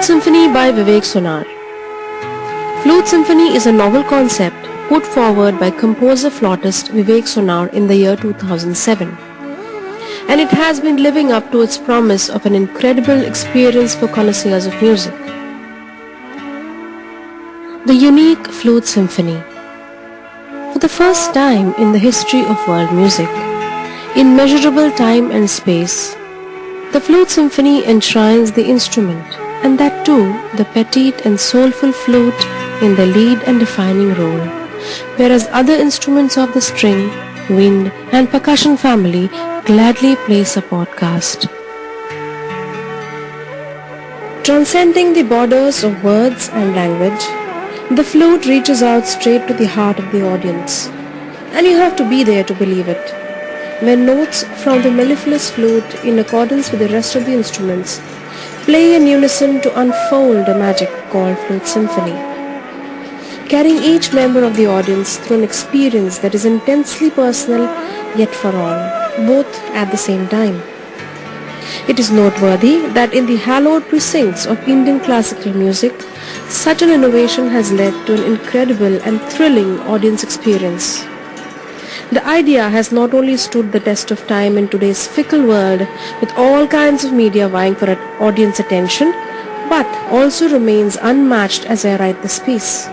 Flute Symphony by Vivek Sonar. Flute Symphony is a novel concept put forward by composer flautist Vivek Sonar in the year 2007. And it has been living up to its promise of an incredible experience for connoisseurs of music. The unique Flute Symphony. For the first time in the history of world music, in measurable time and space, the Flute Symphony enshrines the instrument, and that too the petite and soulful flute in the lead and defining role, whereas other instruments of the string, wind and percussion family gladly play support cast. Transcending the borders of words and language, the flute reaches out straight to the heart of the audience, and you have to be there to believe it. When notes from the mellifluous flute, in accordance with the rest of the instruments, play in unison to unfold a magic called Flute Symphony, carrying each member of the audience through an experience that is intensely personal yet for all, both at the same time. It is noteworthy that in the hallowed precincts of Indian classical music, such an innovation has led to an incredible and thrilling audience experience. The idea has not only stood the test of time in today's fickle world with all kinds of media vying for audience attention, but also remains unmatched as I write this piece.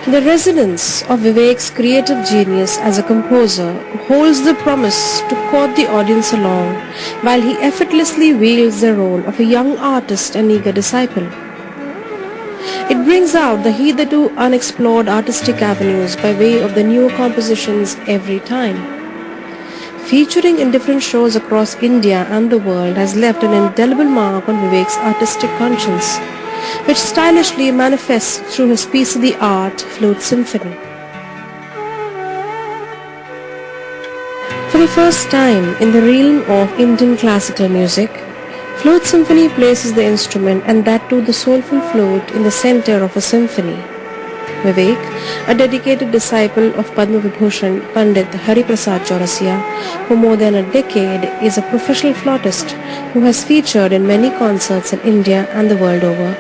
The resonance of Vivek's creative genius as a composer holds the promise to court the audience along while he effortlessly wields the role of a young artist and eager disciple. It brings out the hitherto unexplored artistic avenues by way of the newer compositions every time. Featuring in different shows across India and the world has left an indelible mark on Vivek's artistic conscience, which stylishly manifests through his piece of the art, Flute Symphony. For the first time in the realm of Indian classical music, Flute Symphony places the instrument, and that too the soulful flute, in the center of a symphony. Vivek, a dedicated disciple of Padma Vibhushan Pandit Hari Prasad Chaurasia, for more than a decade is a professional flautist who has featured in many concerts in India and the world over,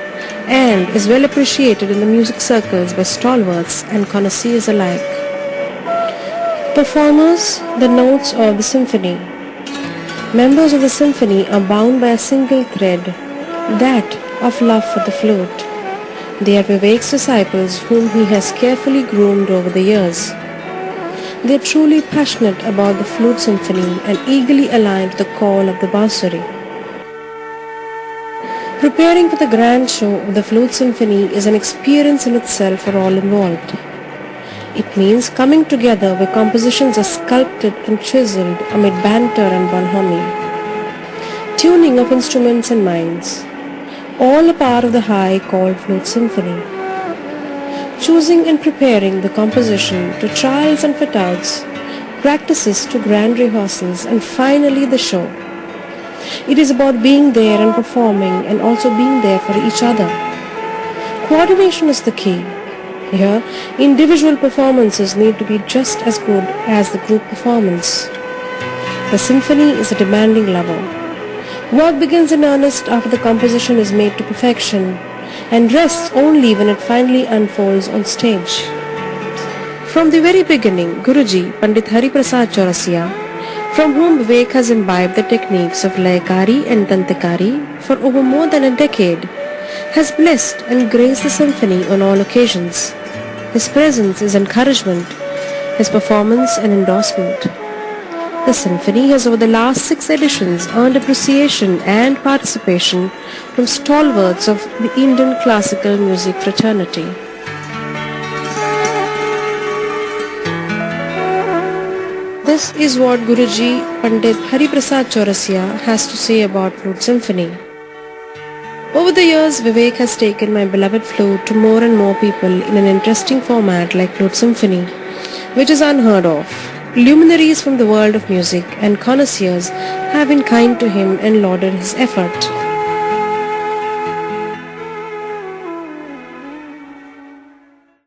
and is well appreciated in the music circles by stalwarts and connoisseurs alike. Performers, the notes of the symphony. Members of the symphony are bound by a single thread, that of love for the flute. They are Vivek's disciples whom he has carefully groomed over the years. They are truly passionate about the Flute Symphony and eagerly aligned to the call of the bansuri. Preparing for the grand show of the Flute Symphony is an experience in itself for all involved. It means coming together where compositions are sculpted and chiseled amid banter and bonhomie. Tuning of instruments and minds, all a part of the high called Flute Symphony. Choosing and preparing the composition to trials and fit-outs, practices to grand rehearsals, and finally the show. It is about being there and performing, and also being there for each other. Coordination is the key. Here, individual performances need to be just as good as the group performance. The symphony is a demanding lover. Work begins in earnest after the composition is made to perfection, and rests only when it finally unfolds on stage. From the very beginning, Guruji, Pandit Hari Prasad Chaurasia, from whom Vivek has imbibed the techniques of Layakari and Tantakari for over more than a decade, has blessed and graced the symphony on all occasions. His presence is encouragement, his performance an endorsement. The symphony has over the last 6 editions earned appreciation and participation from stalwarts of the Indian classical music fraternity. This is what Guruji Pandit Hari Prasad Chaurasia has to say about Flute Symphony. Over the years, Vivek has taken my beloved flute to more and more people in an interesting format like Flute Symphony, which is unheard of. Luminaries from the world of music and connoisseurs have been kind to him and lauded his effort.